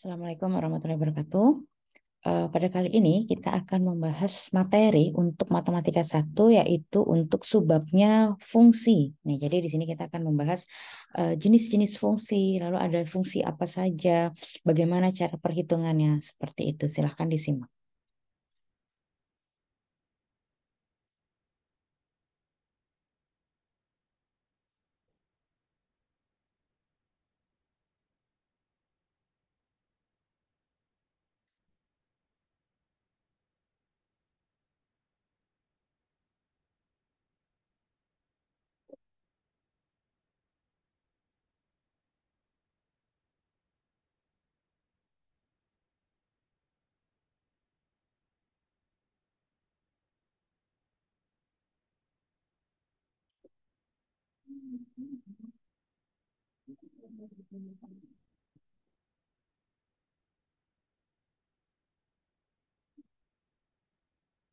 Assalamualaikum warahmatullahi wabarakatuh. Pada kali ini kita akan membahas materi untuk matematika 1 yaitu untuk subbabnya fungsi. Nah, jadi di sini kita akan membahas jenis-jenis fungsi, lalu ada fungsi apa saja, bagaimana cara perhitungannya, seperti itu. Silahkan disimak.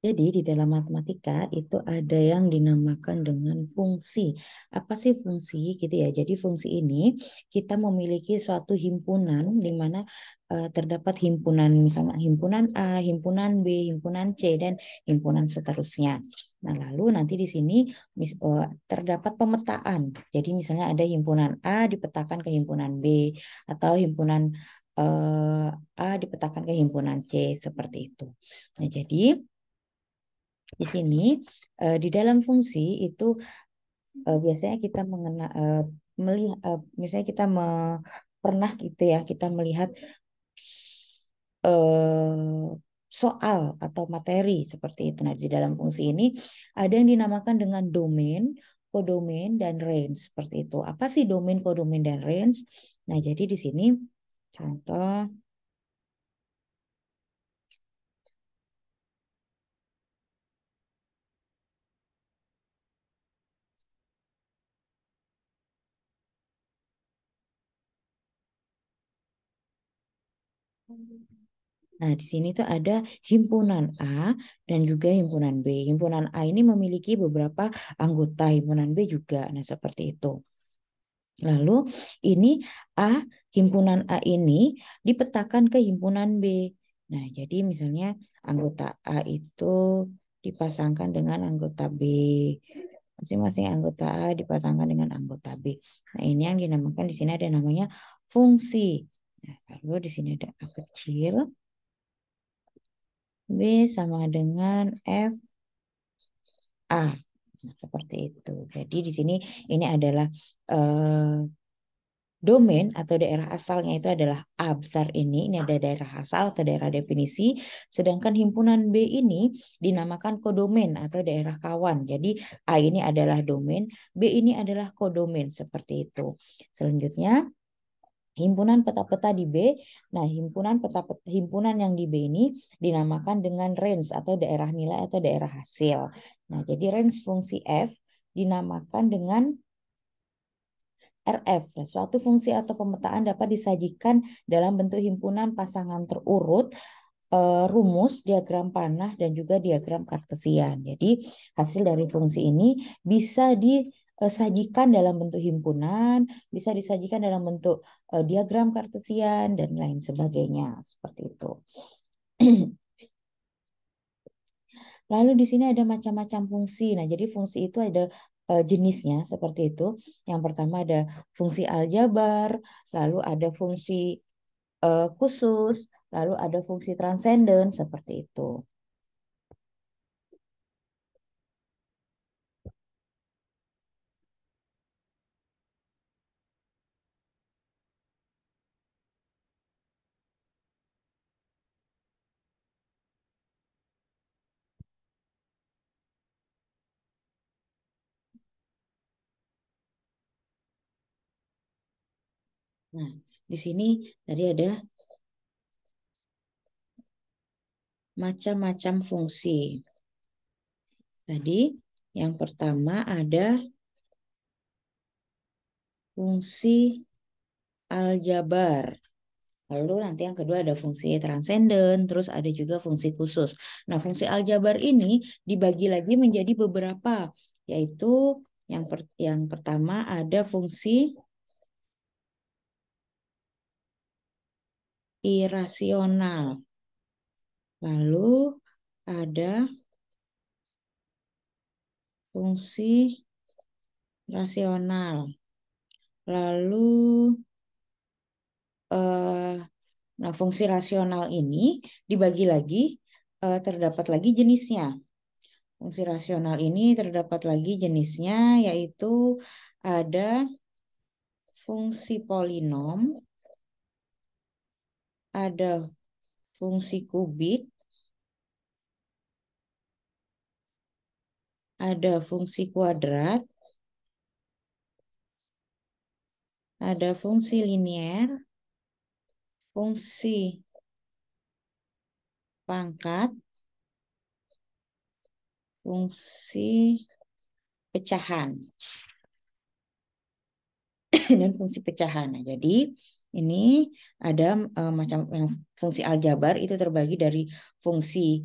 Jadi di dalam matematika itu ada yang dinamakan dengan fungsi. Apa sih fungsi gitu ya? Jadi fungsi ini kita memiliki suatu himpunan di mana terdapat himpunan misalnya himpunan A, himpunan B, himpunan C dan himpunan seterusnya. Nah, lalu nanti di sini terdapat pemetaan. Jadi misalnya ada himpunan A dipetakan ke himpunan B atau himpunan A dipetakan ke himpunan C seperti itu. Nah, jadi di sini di dalam fungsi itu biasanya kita melihat misalnya kita pernah gitu ya kita melihat eh, soal atau materi seperti itu. Nah, di dalam fungsi ini ada yang dinamakan dengan domain, kodomain dan range seperti itu. Apa sih domain, kodomain dan range? Nah, jadi di sini contoh. Nah, di sini tuh ada himpunan A dan juga himpunan B. Himpunan A ini memiliki beberapa anggota, himpunan B juga. Nah, seperti itu. Lalu ini A, himpunan A ini dipetakan ke himpunan B. Nah, jadi misalnya anggota A itu dipasangkan dengan anggota B. Masing-masing anggota A dipasangkan dengan anggota B. Nah, ini yang dinamakan di sini ada namanya fungsi. Nah, lalu di sini ada A kecil. B sama dengan F A. Nah, seperti itu. Jadi di sini ini adalah eh, domain atau daerah asalnya itu adalah A besar ini ada daerah asal atau daerah definisi, sedangkan himpunan B ini dinamakan kodomain atau daerah kawan. Jadi A ini adalah domain, B ini adalah kodomain seperti itu. Selanjutnya himpunan peta-peta di B. Nah, himpunan yang di B ini dinamakan dengan range atau daerah nilai atau daerah hasil. Nah, jadi range fungsi F dinamakan dengan RF. Nah, suatu fungsi atau pemetaan dapat disajikan dalam bentuk himpunan pasangan terurut, rumus, diagram panah, dan juga diagram kartesian. Jadi hasil dari fungsi ini bisa disajikan dalam bentuk himpunan, bisa disajikan dalam bentuk diagram kartesian, dan lain sebagainya. Seperti itu. Lalu di sini ada macam-macam fungsi. Nah, jadi fungsi itu ada jenisnya seperti itu. Yang pertama ada fungsi aljabar, lalu ada fungsi khusus, lalu ada fungsi transenden seperti itu. Nah, di sini tadi ada macam-macam fungsi. Tadi yang pertama ada fungsi aljabar. Lalu nanti yang kedua ada fungsi transenden, terus ada juga fungsi khusus. Nah, fungsi aljabar ini dibagi lagi menjadi beberapa, yaitu yang pertama ada fungsi irasional. Lalu ada fungsi rasional. Lalu eh, nah, fungsi rasional ini dibagi lagi, terdapat lagi jenisnya. Fungsi rasional ini terdapat lagi jenisnya, yaitu ada fungsi polinom, ada fungsi kubik, ada fungsi kuadrat, ada fungsi linier, fungsi pangkat, fungsi pecahan. Dan fungsi pecahan. Nah, jadi ini ada macam yang fungsi aljabar itu terbagi dari fungsi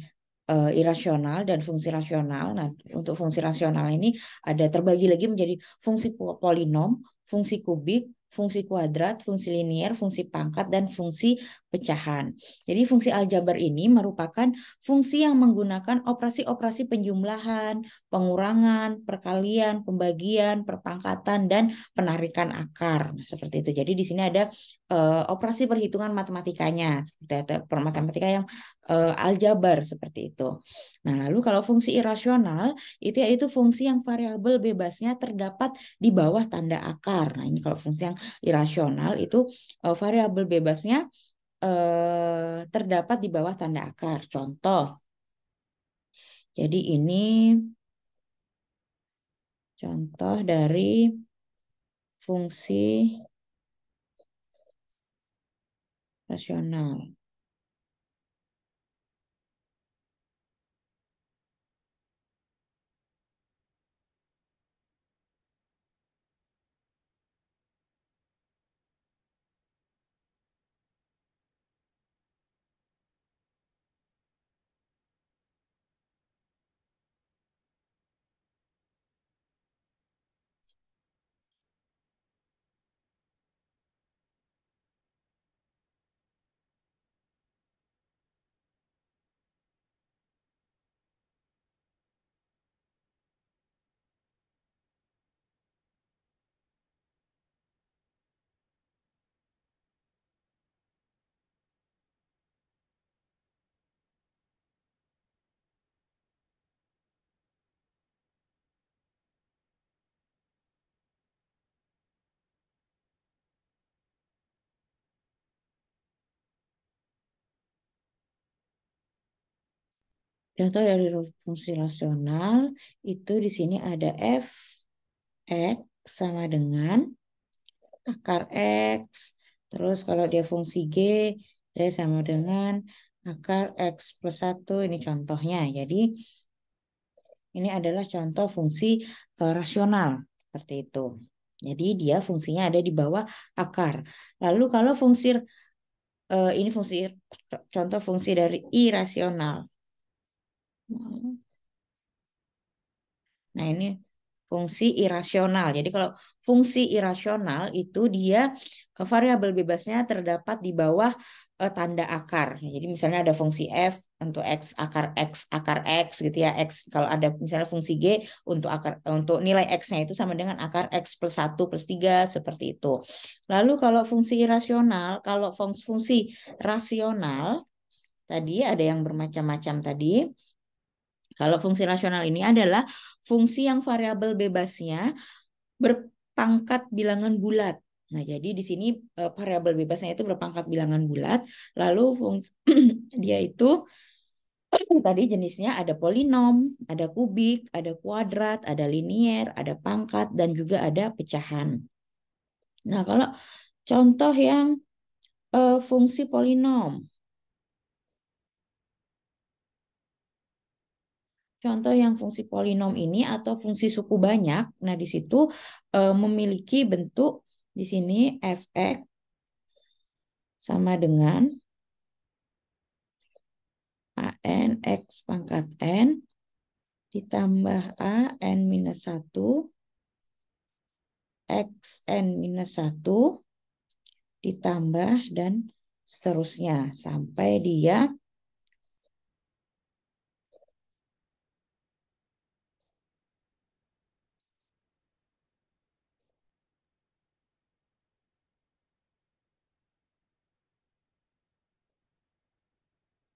irasional dan fungsi rasional. Nah, untuk fungsi rasional ini ada terbagi lagi menjadi fungsi polinom, fungsi kubik, fungsi kuadrat, fungsi linier, fungsi pangkat, dan fungsi pecahan. Jadi fungsi aljabar ini merupakan fungsi yang menggunakan operasi-operasi penjumlahan, pengurangan, perkalian, pembagian, perpangkatan, dan penarikan akar. Nah, seperti itu. Jadi di sini ada operasi perhitungan matematikanya, seperti itu, matematika yang aljabar seperti itu. Nah, lalu kalau fungsi irasional itu yaitu fungsi yang variabel bebasnya terdapat di bawah tanda akar. Nah, ini kalau fungsi yang irasional itu variabel bebasnya terdapat di bawah tanda akar. Contoh, jadi ini contoh dari fungsi rasional. Contoh dari fungsi rasional itu di sini ada f x sama dengan akar x. Terus kalau dia fungsi g, dia sama dengan akar x plus 1. Ini contohnya. Jadi ini adalah contoh fungsi rasional seperti itu. Jadi dia fungsinya ada di bawah akar. Lalu kalau fungsi ini fungsi contoh fungsi dari irasional. Nah, ini fungsi irasional. Jadi kalau fungsi irasional itu dia variabel bebasnya terdapat di bawah tanda akar. Jadi misalnya ada fungsi f untuk x akar x gitu ya. X kalau ada misalnya fungsi g untuk akar untuk nilai x-nya itu sama dengan akar x plus 1 plus 3 seperti itu. Lalu kalau fungsi irasional, kalau fungsi rasional tadi ada yang bermacam-macam tadi. Kalau fungsi rasional ini adalah fungsi yang variabel bebasnya berpangkat bilangan bulat. Nah, jadi di sini variabel bebasnya itu berpangkat bilangan bulat. Lalu fungsi dia itu tadi jenisnya ada polinom, ada kubik, ada kuadrat, ada linier, ada pangkat, dan juga ada pecahan. Nah, kalau contoh yang fungsi polinom. Contoh yang fungsi polinom ini atau fungsi suku banyak, nah di situ memiliki bentuk di sini fx sama dengan an x pangkat n ditambah a n minus 1 x n minus 1 ditambah dan seterusnya sampai dia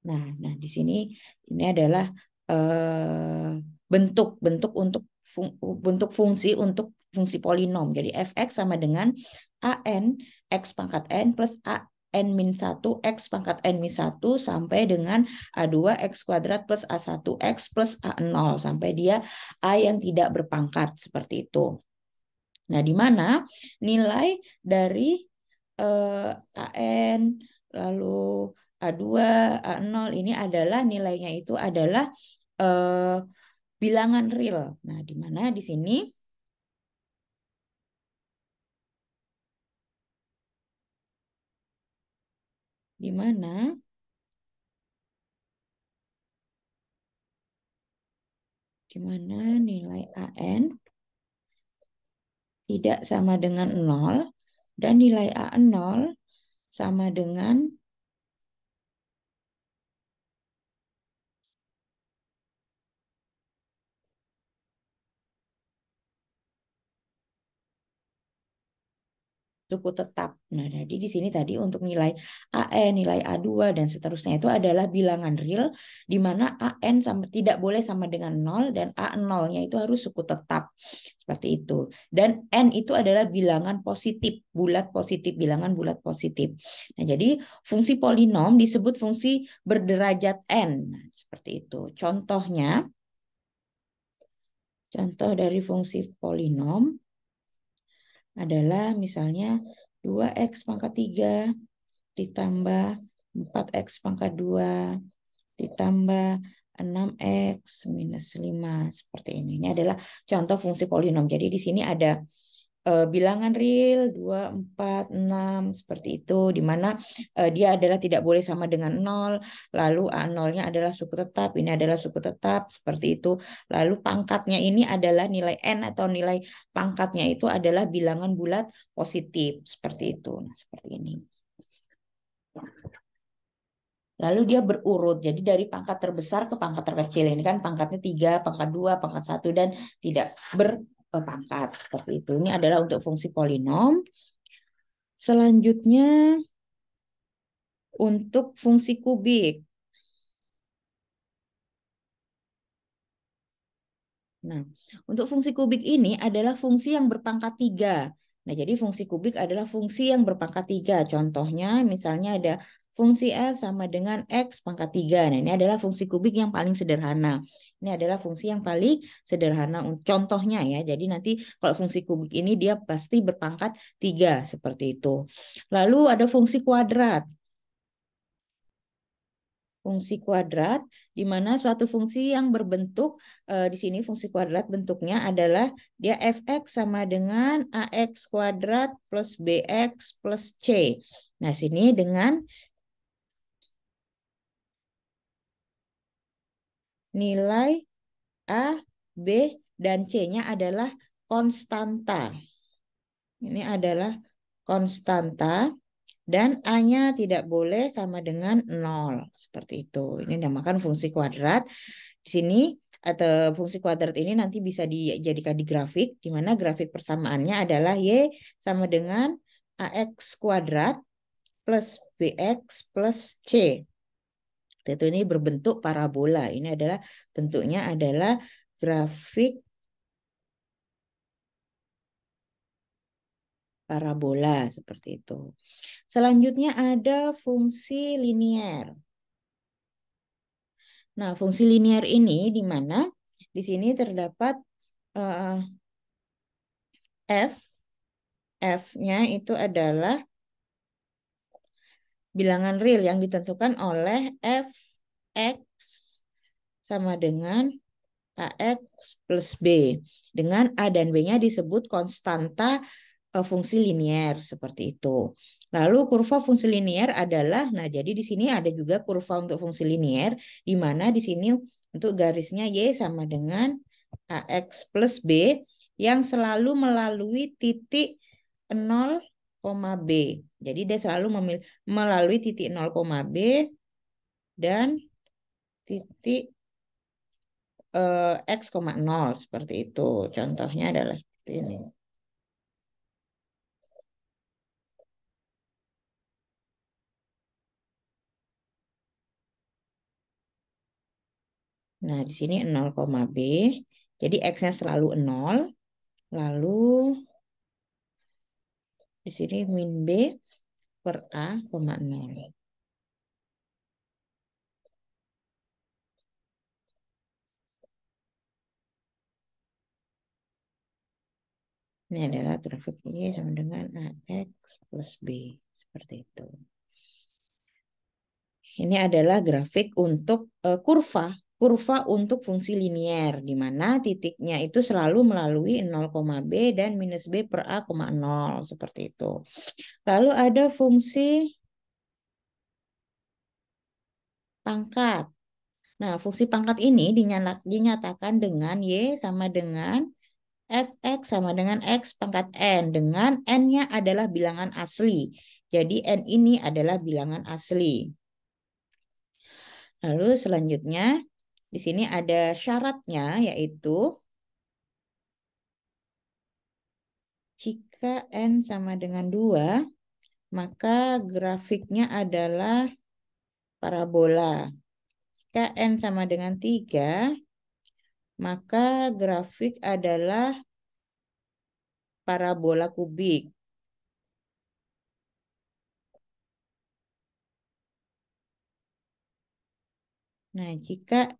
nah di sini ini adalah bentuk-bentuk untuk bentuk fungsi untuk fungsi polinom. Jadi fx sama dengan an x pangkat n plus an min 1 x pangkat n min 1 sampai dengan a2 x kuadrat plus a1 x plus a0 sampai dia a yang tidak berpangkat seperti itu. Nah, di mana nilai dari AN, lalu A2, A0 ini adalah nilainya itu adalah bilangan real. Nah, di mana di sini di mana nilai AN tidak sama dengan 0 dan nilai A0 sama dengan suku tetap. Nah, jadi di sini tadi untuk nilai AN, nilai A2 dan seterusnya itu adalah bilangan real di mana AN sama tidak boleh sama dengan 0 dan A0-nya itu harus suku tetap. Seperti itu. Dan N itu adalah bilangan positif, bulat positif, bilangan bulat positif. Nah, jadi fungsi polinom disebut fungsi berderajat N. Nah, seperti itu. Contohnya, contoh dari fungsi polinom adalah misalnya 2x pangkat 3 ditambah 4x pangkat 2 ditambah 6x minus 5 seperti ini. Ini adalah contoh fungsi polinom. Jadi di sini ada bilangan real 2, 4, 6 seperti itu di mana dia adalah tidak boleh sama dengan 0, lalu A0-nya adalah suku tetap, ini adalah suku tetap seperti itu. Lalu pangkatnya ini adalah nilai N atau nilai pangkatnya itu adalah bilangan bulat positif seperti itu. Nah, seperti ini. Lalu dia berurut. Jadi dari pangkat terbesar ke pangkat terkecil. Ini kan pangkatnya 3, pangkat 2, pangkat 1 dan tidak berpangkat seperti itu. Ini adalah untuk fungsi polinom. Selanjutnya untuk fungsi kubik. Nah, untuk fungsi kubik ini adalah fungsi yang berpangkat 3. Nah, jadi fungsi kubik adalah fungsi yang berpangkat 3. Contohnya misalnya ada fungsi f sama dengan x pangkat 3. Nah, ini adalah fungsi kubik yang paling sederhana. Ini adalah fungsi yang paling sederhana. Contohnya ya, jadi nanti kalau fungsi kubik ini dia pasti berpangkat 3 seperti itu. Lalu ada fungsi kuadrat. Fungsi kuadrat, di mana suatu fungsi yang berbentuk, di sini fungsi kuadrat bentuknya adalah dia fx sama dengan ax kuadrat plus bx plus c. Nah, sini dengan nilai a, b, dan c-nya adalah konstanta. Ini adalah konstanta. Dan A-nya tidak boleh sama dengan 0. Seperti itu. Ini dinamakan fungsi kuadrat. Di sini atau fungsi kuadrat ini nanti bisa dijadikan di grafik, di mana grafik persamaannya adalah Y sama dengan AX kuadrat plus BX plus C. Itu ini berbentuk parabola. Ini adalah bentuknya adalah grafik parabola seperti itu. Selanjutnya ada fungsi linier. Nah, fungsi linier ini di mana di sini terdapat f, f-nya itu adalah bilangan real yang ditentukan oleh fx sama dengan ax plus b. Dengan a dan b-nya disebut konstanta fungsi linier seperti itu. Lalu kurva fungsi linier adalah, nah jadi di sini ada juga kurva untuk fungsi linier, di mana di sini untuk garisnya Y sama dengan AX plus B yang selalu melalui titik 0, B. Jadi dia selalu melalui titik 0, B dan titik X, 0 seperti itu. Contohnya adalah seperti ini. Nah, di sini 0, B. Jadi X-nya selalu 0. Lalu di sini min B per A, 0. Ini adalah grafik Y sama dengan AX plus B. Seperti itu. Ini adalah grafik untuk kurva. Kurva untuk fungsi linier, di mana titiknya itu selalu melalui 0, B dan minus B per A, 0. Seperti itu. Lalu ada fungsi pangkat. Nah, fungsi pangkat ini dinyatakan dengan Y sama dengan Fx sama dengan X pangkat N. Dengan N-nya adalah bilangan asli. Jadi N ini adalah bilangan asli. Lalu selanjutnya di sini ada syaratnya, yaitu jika N sama dengan 2, maka grafiknya adalah parabola. Jika N sama dengan 3, maka grafik adalah parabola kubik. Nah, jika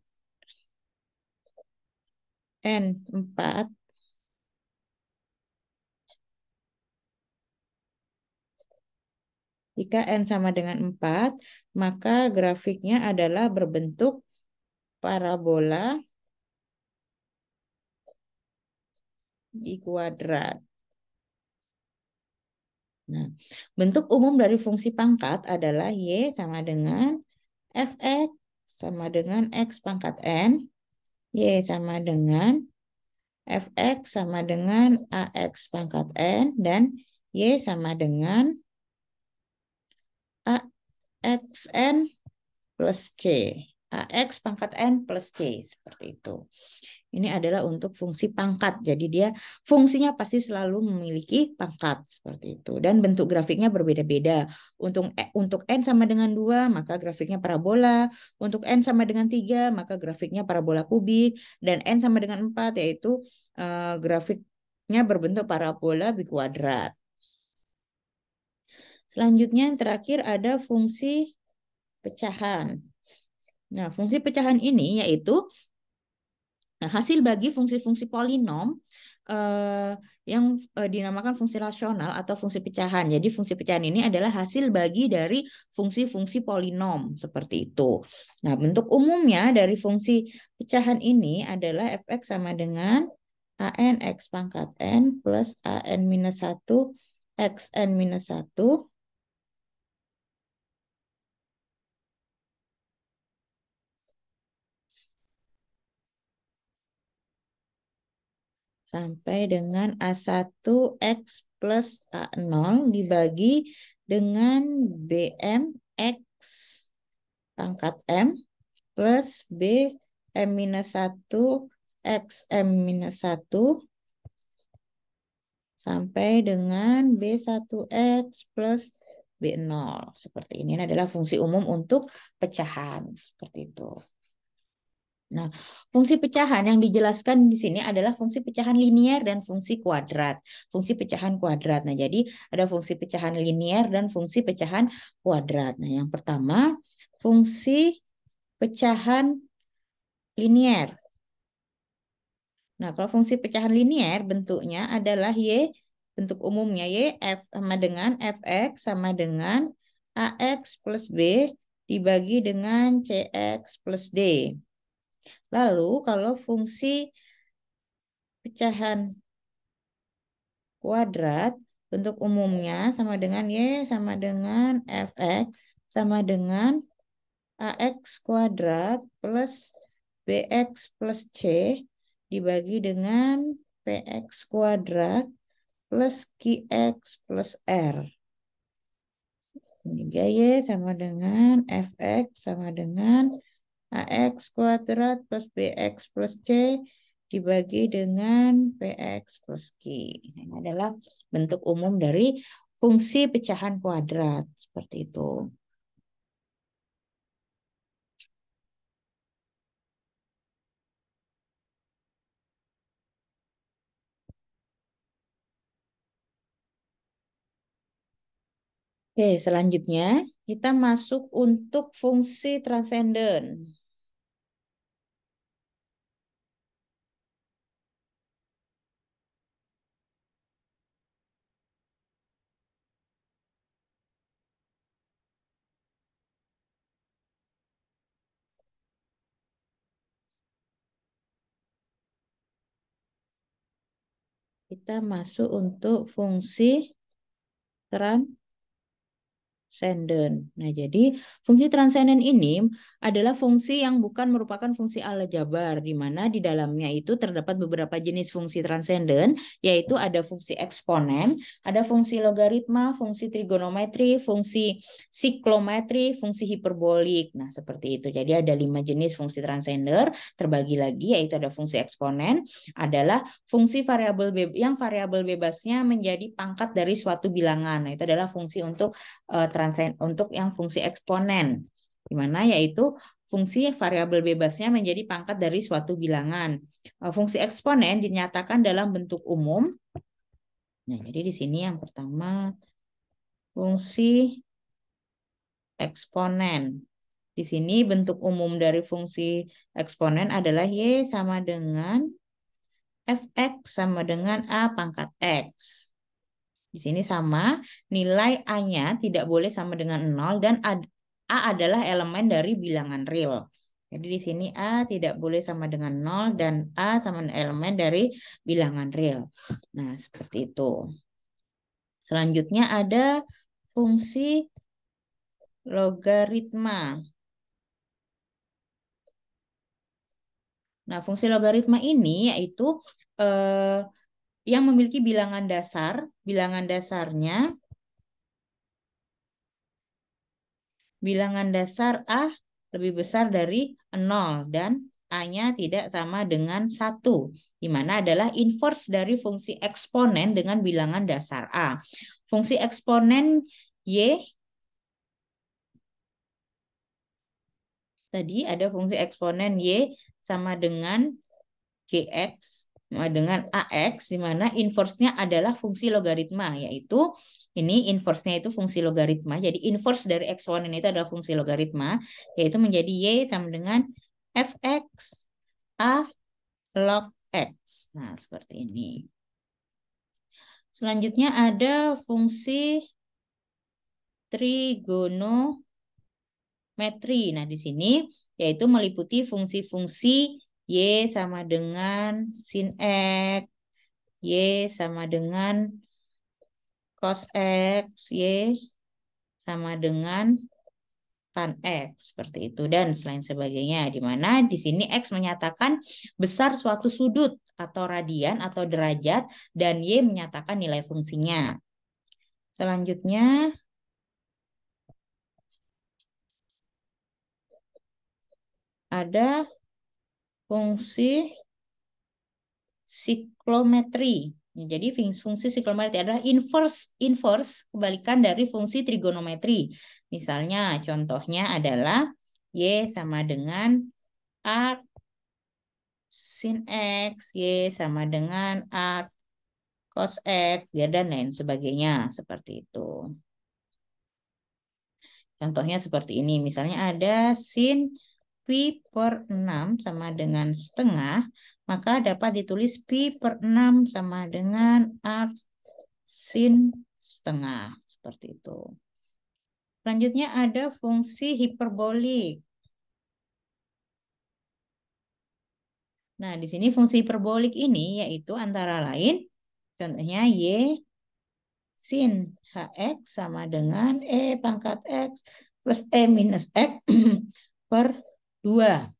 N 4, jika N sama dengan 4, maka grafiknya adalah berbentuk parabola I kuadrat. Nah, bentuk umum dari fungsi pangkat adalah Y sama dengan Fx sama dengan X pangkat N, Y sama dengan Fx sama dengan AX pangkat N, dan Y sama dengan AXN plus C. AX pangkat N plus C. Seperti itu. Ini adalah untuk fungsi pangkat. Jadi dia fungsinya pasti selalu memiliki pangkat seperti itu. Dan bentuk grafiknya berbeda-beda. Untuk N sama dengan 2, maka grafiknya parabola. Untuk N sama dengan 3, maka grafiknya parabola kubik. Dan N sama dengan 4, yaitu grafiknya berbentuk parabola bikuadrat. Selanjutnya yang terakhir ada fungsi pecahan. Nah, fungsi pecahan ini yaitu hasil bagi fungsi-fungsi polinom yang dinamakan fungsi rasional atau fungsi pecahan. Jadi fungsi pecahan ini adalah hasil bagi dari fungsi-fungsi polinom seperti itu. Nah, bentuk umumnya dari fungsi pecahan ini adalah fx sama dengan an x pangkat n plus an minus 1 xn minus 1 sampai dengan A1 X plus A0 dibagi dengan BM X pangkat M plus B M minus 1 X M minus 1 sampai dengan B1X plus B0. Seperti ini. Ini adalah fungsi umum untuk pecahan. Seperti itu. Nah, fungsi pecahan yang dijelaskan di sini adalah fungsi pecahan linier dan fungsi kuadrat. Fungsi pecahan kuadrat. Nah, jadi ada fungsi pecahan linier dan fungsi pecahan kuadrat. Nah, yang pertama, fungsi pecahan linier. Nah, kalau fungsi pecahan linier bentuknya adalah Y, bentuk umumnya Y, F sama dengan Fx sama dengan AX plus B dibagi dengan CX plus D. Lalu kalau fungsi pecahan kuadrat, bentuk umumnya sama dengan Y sama dengan Fx sama dengan AX kuadrat plus BX plus C dibagi dengan PX kuadrat plus QX plus R. 3Y sama dengan Fx sama dengan AX kuadrat plus BX plus C dibagi dengan PX plus Q. Ini adalah bentuk umum dari fungsi pecahan kuadrat. Seperti itu. Oke, selanjutnya kita masuk untuk fungsi transenden. Kita masuk untuk fungsi transenden. Nah, jadi fungsi transenden ini adalah fungsi yang bukan merupakan fungsi aljabar, di mana di dalamnya itu terdapat beberapa jenis fungsi transenden, yaitu ada fungsi eksponen, ada fungsi logaritma, fungsi trigonometri, fungsi siklometri, fungsi hiperbolik. Nah, seperti itu. Jadi ada 5 jenis fungsi transender, terbagi lagi, yaitu ada fungsi eksponen, adalah fungsi variabel yang variabel bebasnya menjadi pangkat dari suatu bilangan. Nah, itu adalah fungsi untuk yang fungsi eksponen, di mana yaitu fungsi variabel bebasnya menjadi pangkat dari suatu bilangan. Fungsi eksponen dinyatakan dalam bentuk umum. Nah, jadi di sini yang pertama fungsi eksponen. Di sini bentuk umum dari fungsi eksponen adalah Y sama dengan Fx sama dengan A pangkat X. Di sini sama, nilai A-nya tidak boleh sama dengan 0 dan A adalah elemen dari bilangan real. Jadi di sini A tidak boleh sama dengan 0 dan A sama elemen dari bilangan real. Nah, seperti itu. Selanjutnya ada fungsi logaritma. Nah, fungsi logaritma ini yaitu eh, yang memiliki bilangan dasar. Bilangan dasarnya bilangan dasar A lebih besar dari 0 dan A-nya tidak sama dengan 1, di mana adalah inverse dari fungsi eksponen dengan bilangan dasar A. Fungsi eksponen Y, tadi ada fungsi eksponen Y sama dengan GX dengan AX, di mana inverse-nya adalah fungsi logaritma, yaitu ini inverse-nya itu fungsi logaritma. Jadi inverse dari eksponen itu adalah fungsi logaritma, yaitu menjadi Y sama dengan Fx A log X. Nah, seperti ini. Selanjutnya ada fungsi trigonometri. Nah, di sini yaitu meliputi fungsi-fungsi Y sama dengan sin X, Y sama dengan cos X, Y sama dengan tan X, seperti itu dan selain sebagainya, di mana di sini X menyatakan besar suatu sudut atau radian atau derajat dan Y menyatakan nilai fungsinya. Selanjutnya ada fungsi siklometri. Jadi fungsi siklometri adalah inverse kebalikan dari fungsi trigonometri. Misalnya contohnya adalah Y sama dengan arc sin X, Y sama dengan arc cos X, dan lain sebagainya. Seperti itu. Contohnya seperti ini. Misalnya ada sin Pi per 6 sama dengan setengah, maka dapat ditulis Pi per 6 sama dengan arc sin setengah. Seperti itu. Selanjutnya ada fungsi hiperbolik. Nah, di sini fungsi hiperbolik ini yaitu antara lain, contohnya Y sin HX sama dengan E pangkat X plus E minus X per 2.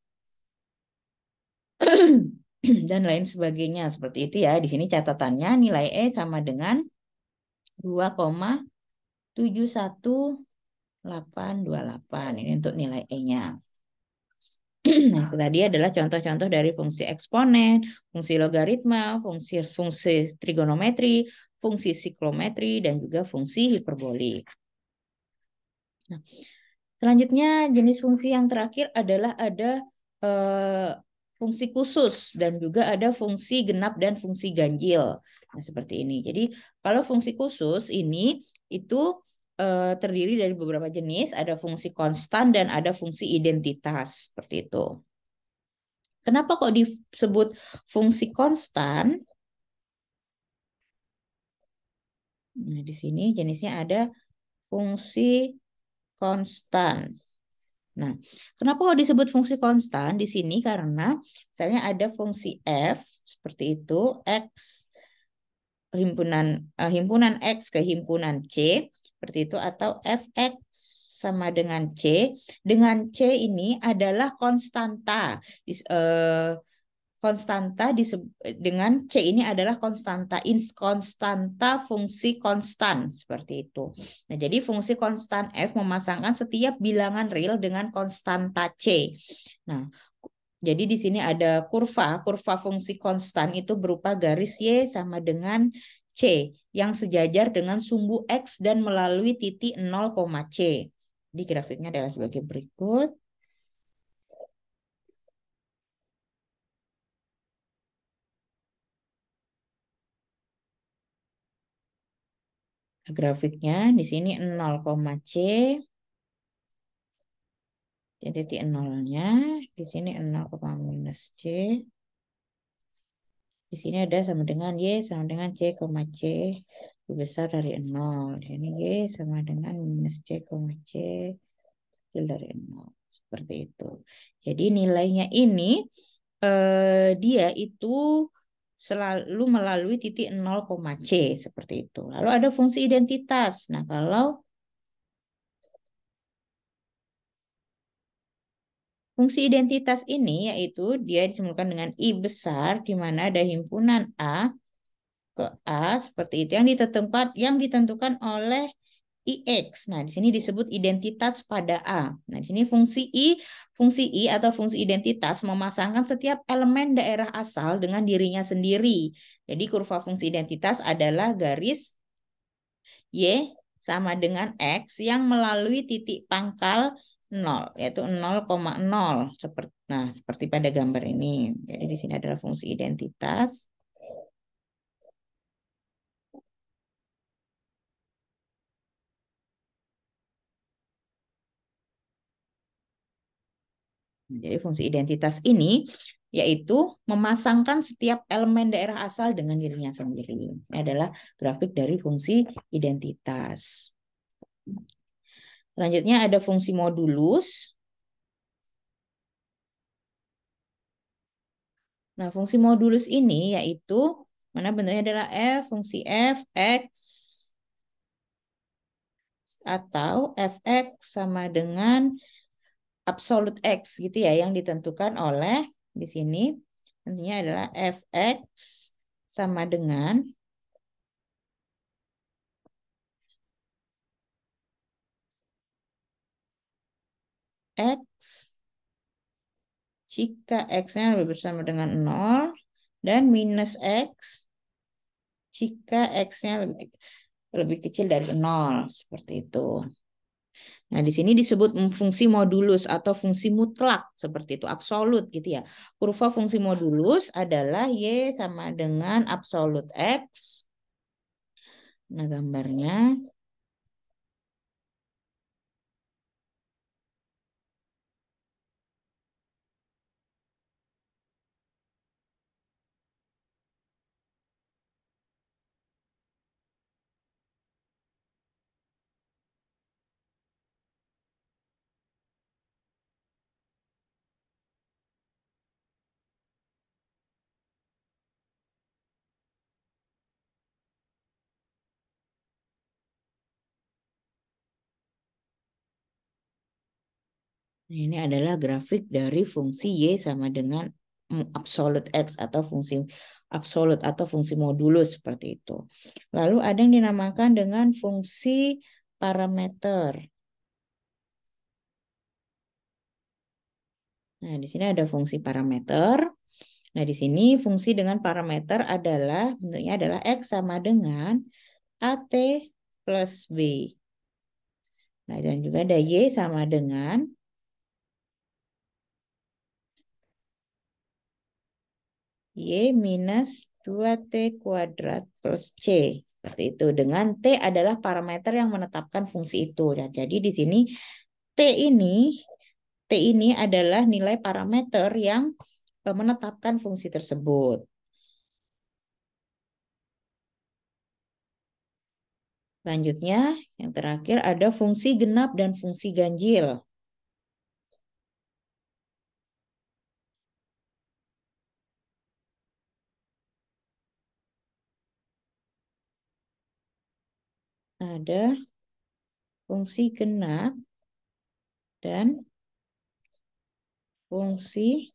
dan lain sebagainya. Seperti itu ya. Di sini catatannya nilai E sama dengan 2,71828. Ini untuk nilai E-nya. Nah, itu tadi adalah contoh-contoh dari fungsi eksponen, fungsi logaritma, fungsi trigonometri, fungsi siklometri, dan juga fungsi hiperbolik. Nah, selanjutnya jenis fungsi yang terakhir adalah ada eh, fungsi khusus dan juga ada fungsi genap dan fungsi ganjil. Nah, seperti ini. Jadi, kalau fungsi khusus ini itu terdiri dari beberapa jenis, ada fungsi konstan dan ada fungsi identitas, seperti itu. Kenapa kok disebut fungsi konstan? Nah, di sini jenisnya ada fungsi konstan. Nah, kenapa kok disebut fungsi konstan di sini? Karena misalnya ada fungsi f seperti itu, x himpunan x ke himpunan c seperti itu, atau fx sama dengan c. Dengan c ini adalah konstanta. Konstanta dengan C ini adalah konstanta fungsi konstan seperti itu. Nah, jadi fungsi konstan F memasangkan setiap bilangan real dengan konstanta C. Nah, jadi di sini ada kurva fungsi konstan itu berupa garis Y sama dengan C yang sejajar dengan sumbu X dan melalui titik 0, C. Di grafiknya adalah sebagai berikut. Grafiknya di sini 0, C, titik nolnya, di sini 0, minus C. Di sini ada sama dengan Y sama dengan C, C lebih besar dari 0. Di sini Y sama dengan minus C, C kecil dari 0. Seperti itu. Jadi nilainya ini dia itu selalu melalui titik 0, C seperti itu. Lalu ada fungsi identitas. Nah, kalau fungsi identitas ini yaitu dia disebutkan dengan I besar di mana ada himpunan A ke A seperti itu yang ditentukan oleh IX. Nah, di sini disebut identitas pada A. Nah, di sini fungsi I atau fungsi identitas memasangkan setiap elemen daerah asal dengan dirinya sendiri. Jadi kurva fungsi identitas adalah garis Y sama dengan X yang melalui titik pangkal 0, yaitu 0,0. Seperti pada gambar ini. Jadi di sini adalah fungsi identitas. Jadi fungsi identitas ini yaitu memasangkan setiap elemen daerah asal dengan dirinya sendiri. Ini adalah grafik dari fungsi identitas. Selanjutnya ada fungsi modulus. Nah, fungsi modulus ini yaitu mana bentuknya adalah fungsi f, x, atau fx sama dengan absolute x gitu ya, yang ditentukan oleh di sini nantinya adalah fx sama dengan x jika x-nya lebih besar dengan 0 dan minus x jika x-nya lebih kecil dari 0 seperti itu. Nah, di sini disebut fungsi modulus atau fungsi mutlak seperti itu, absolut gitu ya. Kurva fungsi modulus adalah Y sama dengan absolut X. Nah, gambarnya ini adalah grafik dari fungsi Y sama dengan absolute X atau fungsi absolut atau fungsi modulus seperti itu. Lalu ada yang dinamakan dengan fungsi parameter. Nah, di sini ada fungsi parameter. Nah, di sini fungsi dengan parameter adalah bentuknya adalah X sama dengan AT plus B. Nah, dan juga ada Y sama dengan Y minus 2T kuadrat plus C. Seperti itu. Dengan T adalah parameter yang menetapkan fungsi itu. Dan jadi di sini T ini T ini adalah nilai parameter yang menetapkan fungsi tersebut. Selanjutnya, yang terakhir ada fungsi genap dan fungsi ganjil. Ada fungsi genap dan fungsi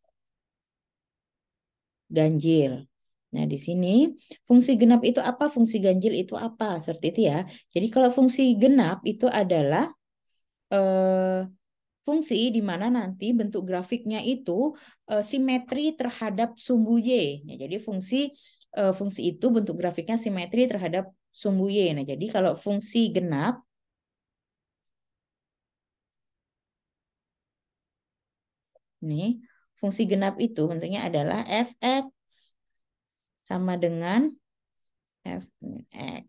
ganjil. Nah, di sini fungsi genap itu apa? Fungsi ganjil itu apa? Seperti itu ya. Jadi kalau fungsi genap itu adalah eh, fungsi di mana nanti bentuk grafiknya itu simetri terhadap sumbu Y. Nah, jadi fungsi itu bentuk grafiknya simetri terhadap sumbu Y. Nah, jadi kalau fungsi genap nih, fungsi genap itu bentuknya adalah fx sama dengan f x.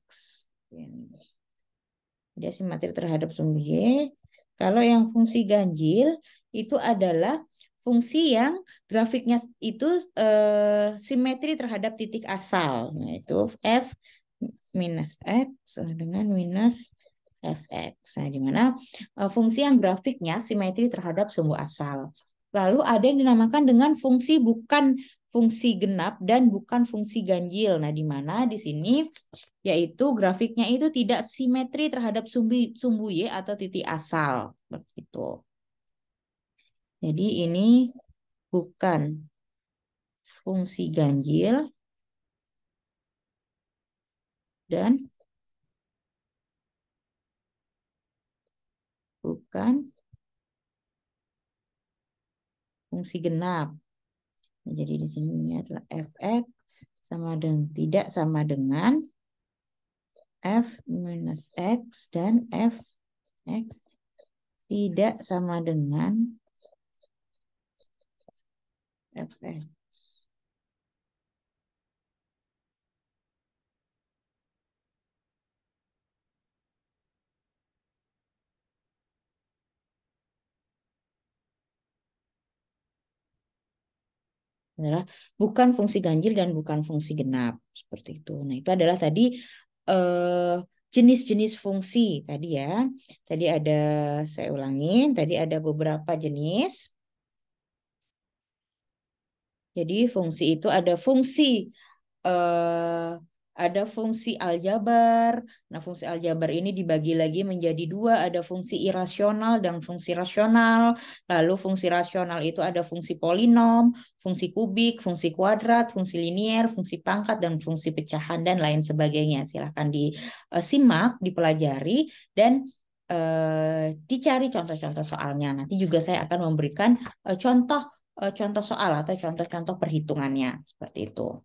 Dia simetri terhadap sumbu Y. Kalau yang fungsi ganjil itu adalah fungsi yang grafiknya itu simetri terhadap titik asal. Nah, itu f minus x dengan minus fx. Nah, di mana fungsi yang grafiknya simetri terhadap sumbu asal. Lalu ada yang dinamakan dengan fungsi bukan fungsi genap dan bukan fungsi ganjil. Nah, di mana di sini yaitu grafiknya itu tidak simetri terhadap sumbu Y atau titik asal. Seperti itu. Jadi ini bukan fungsi ganjil dan bukan fungsi genap. Nah, jadi di sini ini adalah fx sama dengan tidak sama dengan f minus x dan fx tidak sama dengan fx. Adalah bukan fungsi ganjil dan bukan fungsi genap seperti itu. Nah, itu adalah tadi eh, jenis-jenis fungsi tadi ya. Tadi ada saya ulangin, tadi ada beberapa jenis. Jadi fungsi itu eh, ada fungsi aljabar. Nah, fungsi aljabar ini dibagi lagi menjadi dua, ada fungsi irasional dan fungsi rasional. Lalu fungsi rasional itu ada fungsi polinom, fungsi kubik, fungsi kuadrat, fungsi linier, fungsi pangkat, dan fungsi pecahan, dan lain sebagainya. Silahkan disimak, dipelajari, dan dicari contoh-contoh soalnya. Nanti juga saya akan memberikan contoh soal atau contoh-contoh perhitungannya seperti itu.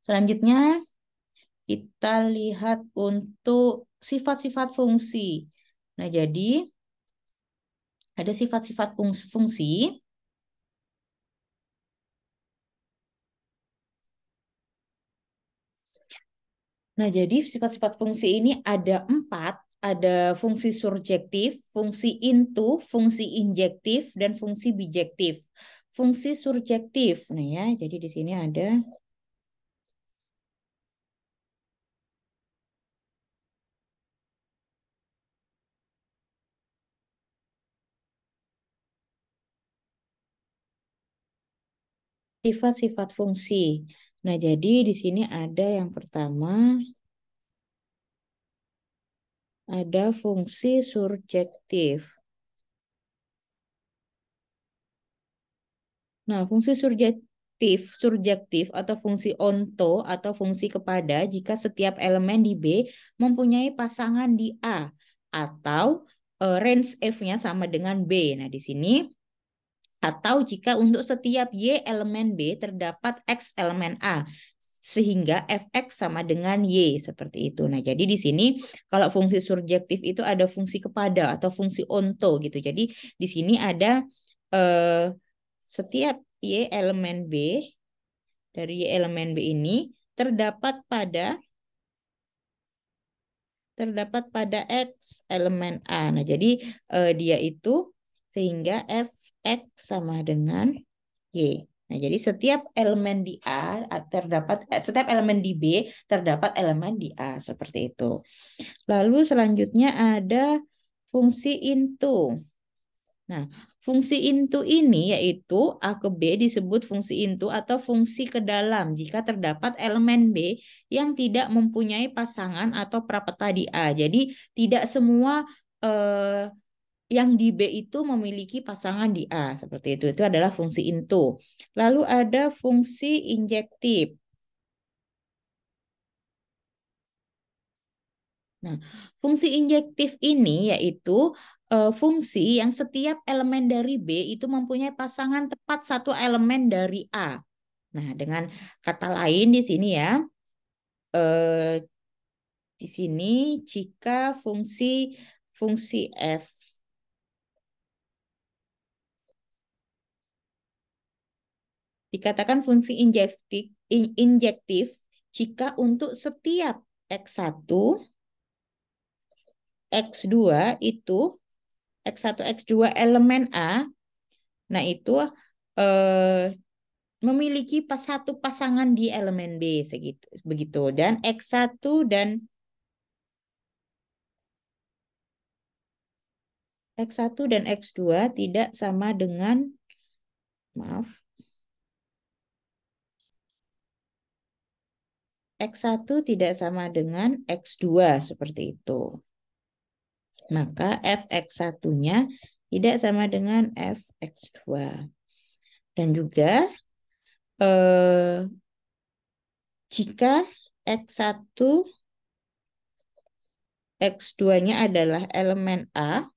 Selanjutnya kita lihat untuk sifat-sifat fungsi. Nah, jadi ada sifat-sifat fungsi. Nah, jadi sifat-sifat fungsi ini ada empat. Ada fungsi surjektif, fungsi into, fungsi injektif, dan fungsi bijektif. Fungsi surjektif, nah ya, jadi di sini ada sifat-sifat fungsi. Nah, jadi di sini ada yang pertama, ada fungsi surjektif. Nah, fungsi surjektif atau fungsi onto atau fungsi kepada jika setiap elemen di B mempunyai pasangan di A atau range F-nya sama dengan B. Nah, di sini atau jika untuk setiap Y elemen B terdapat X elemen A sehingga Fx sama dengan Y seperti itu. Nah, jadi di sini kalau fungsi surjektif itu ada fungsi kepada atau fungsi onto gitu. Jadi di sini ada eh, setiap Y elemen B dari Y elemen B ini terdapat pada X elemen A. Nah, jadi dia itu sehingga Fx sama dengan Y. Nah, jadi setiap elemen di B terdapat elemen di A seperti itu. Lalu selanjutnya ada fungsi into. Nah, fungsi into ini yaitu A ke B disebut fungsi into atau fungsi ke dalam jika terdapat elemen B yang tidak mempunyai pasangan atau prapeta di A. Jadi tidak semua eh, yang di B itu memiliki pasangan di A seperti itu. Itu adalah fungsi into. Lalu ada fungsi injektif. Nah, fungsi injektif ini yaitu fungsi yang setiap elemen dari B itu mempunyai pasangan tepat satu elemen dari A. Nah, dengan kata lain di sini ya, eh, di sini jika fungsi F dikatakan fungsi injektif jika untuk setiap X1, X2 itu X1, X2 elemen A, nah itu eh, memiliki satu pasangan di elemen B segitu begitu dan X1 dan X2 tidak sama dengan maaf X1 tidak sama dengan X2 seperti itu. Maka Fx1-nya tidak sama dengan Fx2. Dan juga eh, jika X1 X2-nya adalah elemen A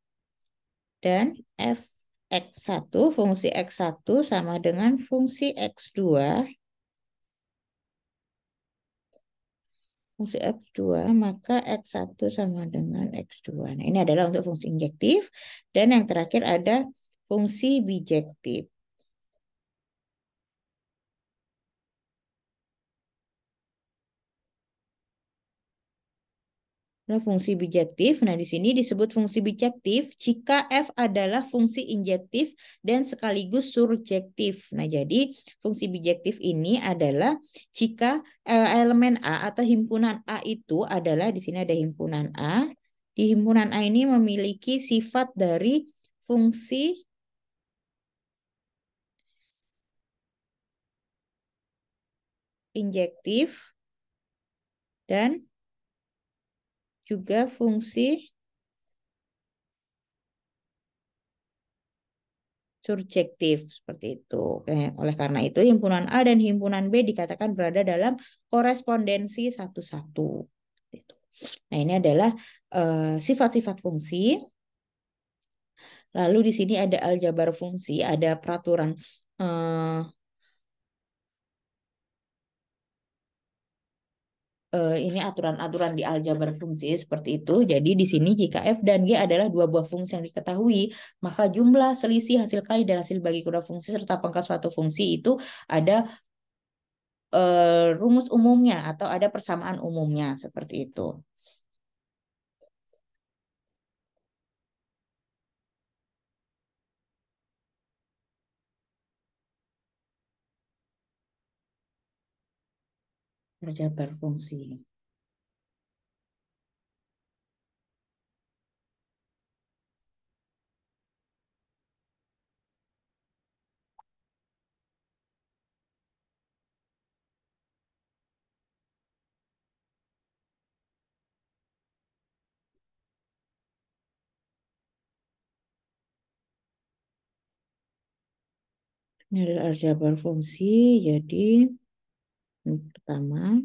dan Fx1 fungsi X1 sama dengan fungsi X2 fungsi X2 maka X1 sama dengan X2. Nah, ini adalah untuk fungsi injektif dan yang terakhir ada fungsi bijektif. Nah, fungsi bijektif. Nah, di sini disebut fungsi bijektif jika F adalah fungsi injektif dan sekaligus surjektif. Nah, jadi fungsi bijektif ini adalah jika elemen A atau himpunan A itu adalah di sini ada himpunan A. Di himpunan A ini memiliki sifat dari fungsi injektif dan juga fungsi surjektif seperti itu. Oleh karena itu, himpunan A dan himpunan B dikatakan berada dalam korespondensi satu-satu. Gitu. Nah, ini adalah sifat-sifat fungsi. Lalu di sini ada aljabar fungsi, ada peraturan eh, ini aturan-aturan di aljabar fungsi seperti itu. Jadi di sini jika F dan G adalah dua buah fungsi yang diketahui, maka jumlah selisih hasil kali dan hasil bagi kedua fungsi serta pangkat suatu fungsi itu ada rumus umumnya atau ada persamaan umumnya seperti itu. Aljabar fungsi. Ini adalah aljabar fungsi. Jadi yang pertama,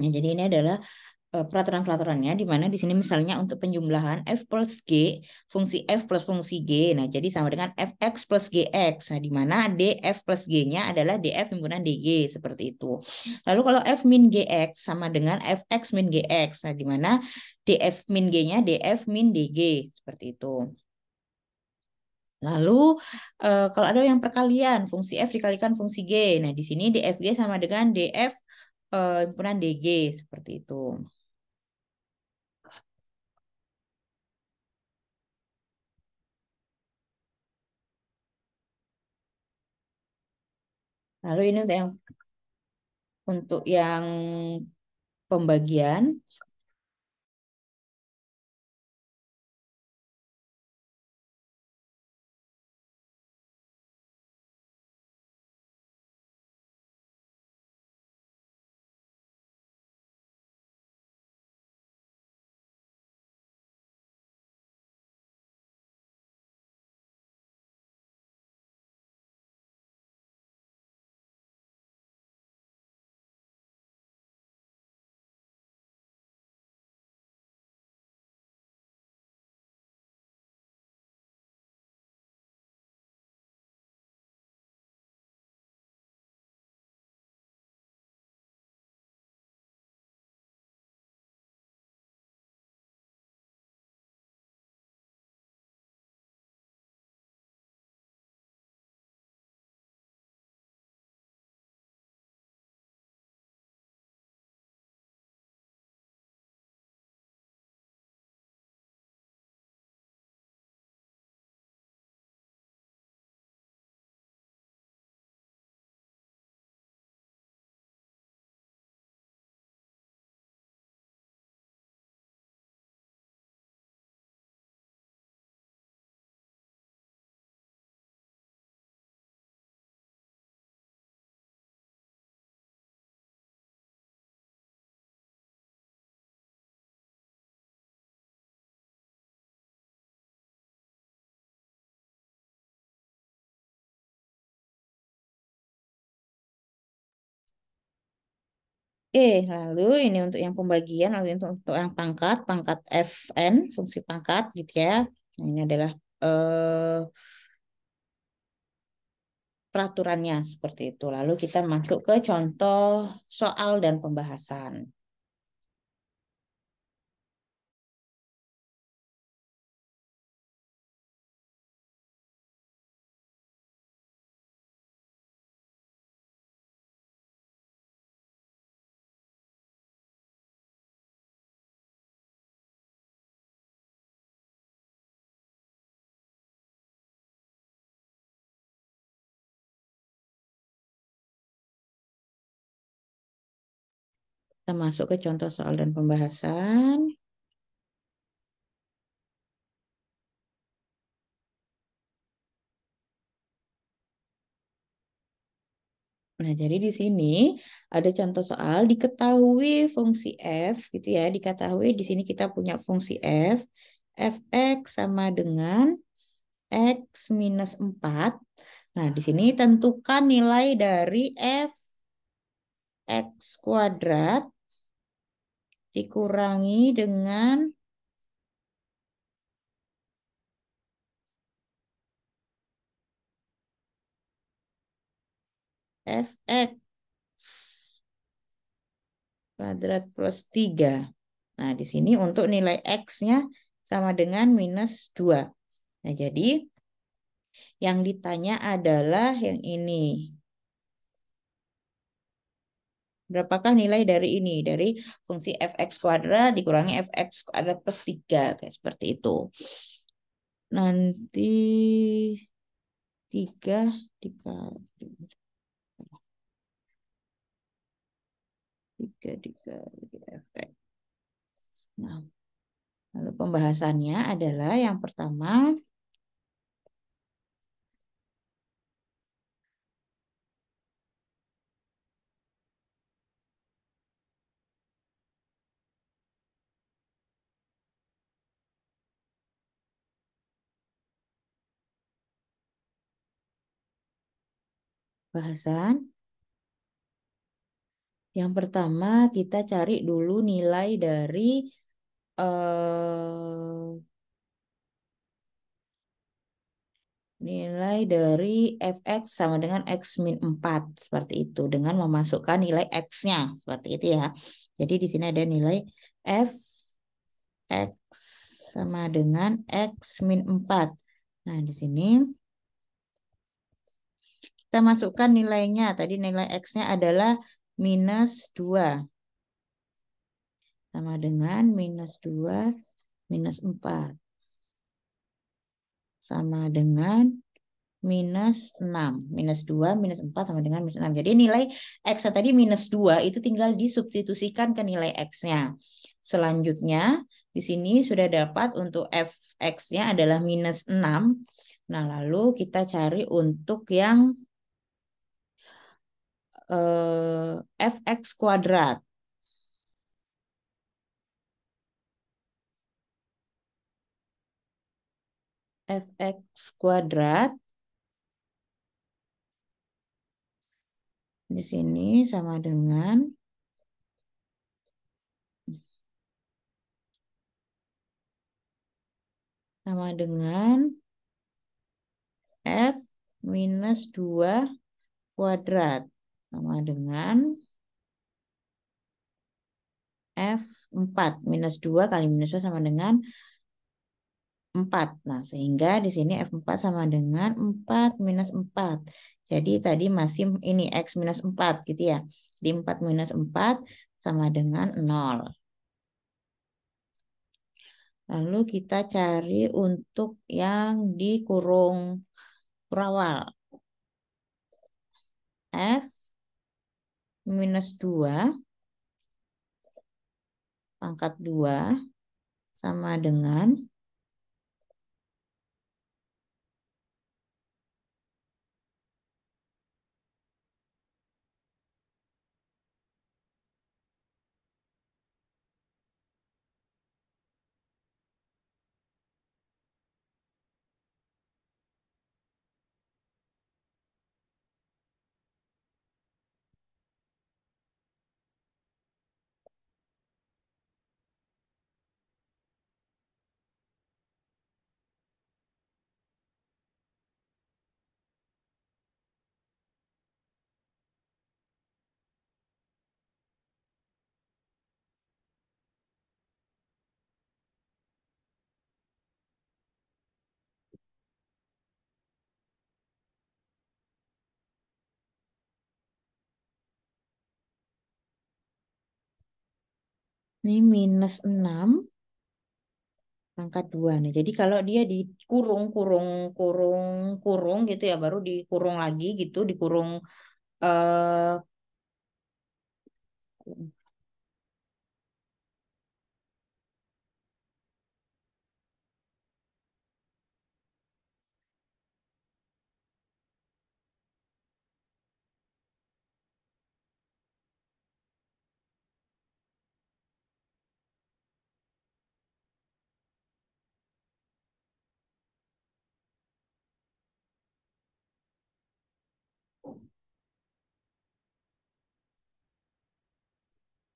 ya, jadi ini adalah peraturan-peraturannya di mana di sini misalnya untuk penjumlahan f plus g, fungsi f plus fungsi g. Nah, jadi sama dengan fx plus gx. Nah, di mana df plus g-nya adalah df himpunan dg seperti itu. Lalu kalau f min gx sama dengan fx min gx. Nah, di mana df min g-nya df min dg seperti itu. Lalu kalau ada yang perkalian fungsi f dikalikan fungsi g. Nah, di sini dfg sama dengan df himpunan dg seperti itu. Lalu ini untuk yang pembagian. Oke, lalu ini untuk yang pembagian, lalu untuk yang pangkat, pangkat Fn, fungsi pangkat gitu ya. Nah, ini adalah eh, peraturannya seperti itu. Lalu kita masuk ke contoh soal dan pembahasan. Kita masuk ke contoh soal dan pembahasan. Nah, jadi di sini ada contoh soal diketahui fungsi f gitu ya. Diketahui di sini kita punya fungsi f. Fx sama dengan x minus 4. Nah, di sini tentukan nilai dari fx kuadrat dikurangi dengan fx kuadrat plus 3. Nah, di sini untuk nilai x-nya sama dengan minus 2. Nah, jadi yang ditanya adalah yang ini. Berapakah nilai dari ini? Dari fungsi fx kuadrat dikurangi fx kuadrat plus 3. Kayak seperti itu. Nanti 3 dikali 3 dikali fx. Nah, lalu pembahasannya adalah yang pertama bahasan. Yang pertama kita cari dulu nilai dari eh, nilai dari fx sama dengan x min 4 seperti itu dengan memasukkan nilai x-nya seperti itu ya. Jadi di sini ada nilai fx sama dengan x min 4. Nah, di sini kita masukkan nilainya. Tadi nilai x-nya adalah minus 2 sama dengan minus 2 minus 4 sama dengan minus 6. Minus 2 minus 4 sama dengan minus 6. Jadi nilai X tadi minus 2 itu tinggal disubstitusikan ke nilai X-nya. Selanjutnya di sini sudah dapat untuk fx-nya adalah minus 6. Nah, lalu kita cari untuk yang fx kuadrat. Fx kuadrat di sini sama dengan f minus 2 kuadrat sama dengan F4 minus 2 kali minus 2 sama dengan 4. Nah, sehingga di sini F4 sama dengan 4 minus 4. Jadi tadi masih ini X minus 4 gitu ya. Di 4 minus 4 sama dengan 0. Lalu kita cari untuk yang di kurung kurawal. F minus 2 pangkat 2 sama dengan Ini minus 6 pangkat 2. Nah, jadi kalau dia dikurung, kurung, kurung, kurung gitu ya, baru dikurung lagi gitu, dikurung eh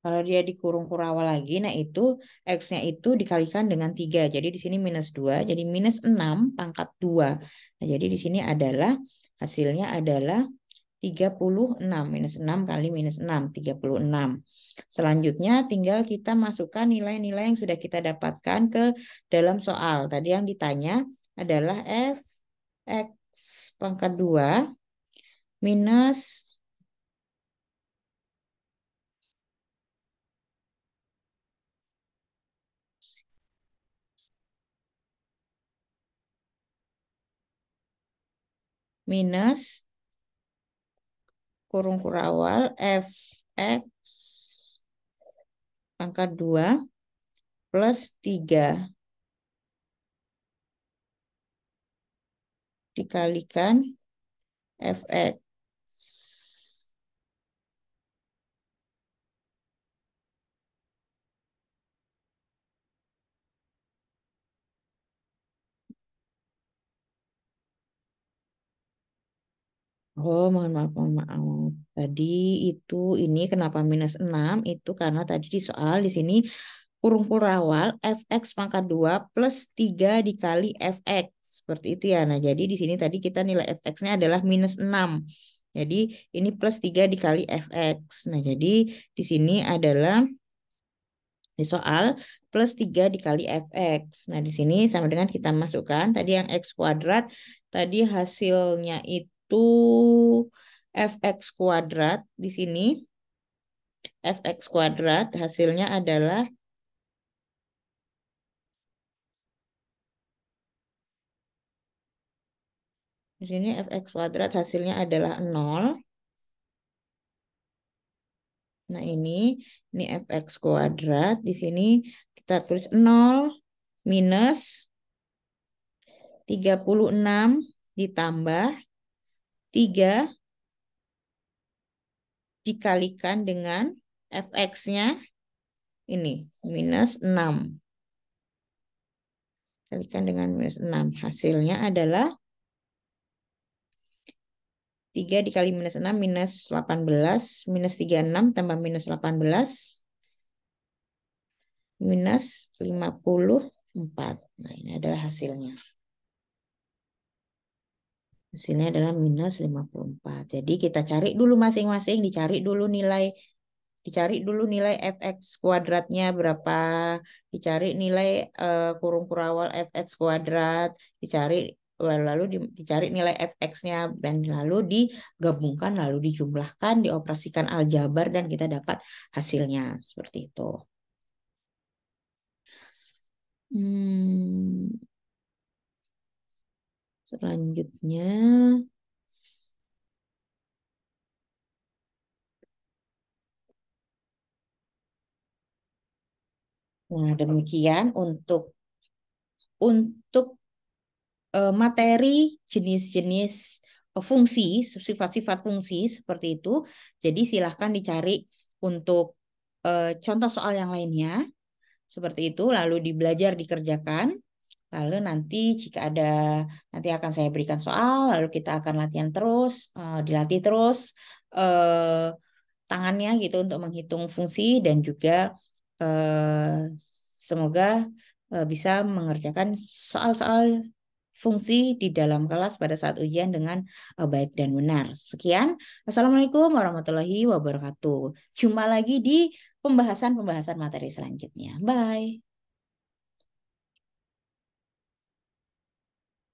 kalau dia dikurung kurawal lagi, nah itu X-nya itu dikalikan dengan 3. Jadi di sini minus 2, jadi minus 6 pangkat 2. Nah, jadi di sini adalah hasilnya adalah 36. Minus 6 kali minus 6, 36. Selanjutnya tinggal kita masukkan nilai-nilai yang sudah kita dapatkan ke dalam soal. Tadi yang ditanya adalah Fx pangkat 2 minus minus kurung kurawal Fx pangkat 2 plus 3 dikalikan Fx. Oh, mohon maaf, mohon maaf. Tadi itu ini kenapa minus 6? Itu karena tadi di soal di sini kurung kurawal Fx pangkat 2 plus 3 dikali Fx. Seperti itu ya. Nah, jadi di sini tadi kita nilai Fx-nya adalah minus 6. Jadi ini plus 3 dikali Fx. Nah, jadi di sini adalah di soal plus 3 dikali Fx. Nah, di sini sama dengan kita masukkan tadi yang X kuadrat. Tadi hasilnya itu Fx kuadrat. Di sini Fx kuadrat hasilnya adalah di sini Fx kuadrat hasilnya adalah 0. Nah, ini Fx kuadrat. Di sini kita tulis 0 minus 36 ditambah 3 dikalikan dengan Fx-nya ini minus 6. Kalikan dengan minus 6. Hasilnya adalah 3 dikali minus 6 minus 18. Minus 36 tambah minus 18 minus 54. Nah, ini adalah hasilnya. Hasilnya adalah minus 54. Jadi kita cari dulu masing-masing, dicari dulu nilai Fx kuadratnya berapa, dicari nilai kurung kurawal Fx kuadrat, dicari lalu dicari nilai Fx-nya dan lalu digabungkan, lalu dijumlahkan, dioperasikan aljabar dan kita dapat hasilnya seperti itu. Hmm, selanjutnya, nah demikian untuk materi jenis-jenis fungsi, sifat-sifat fungsi seperti itu. Jadi silahkan dicari untuk contoh soal yang lainnya seperti itu, lalu dibelajar, dikerjakan. Lalu nanti jika ada, nanti akan saya berikan soal, lalu kita akan latihan terus, dilatih terus eh, tangannya gitu untuk menghitung fungsi dan juga semoga bisa mengerjakan soal-soal fungsi di dalam kelas pada saat ujian dengan baik dan benar. Sekian. Assalamualaikum warahmatullahi wabarakatuh. Jumpa lagi di pembahasan-pembahasan materi selanjutnya. Bye.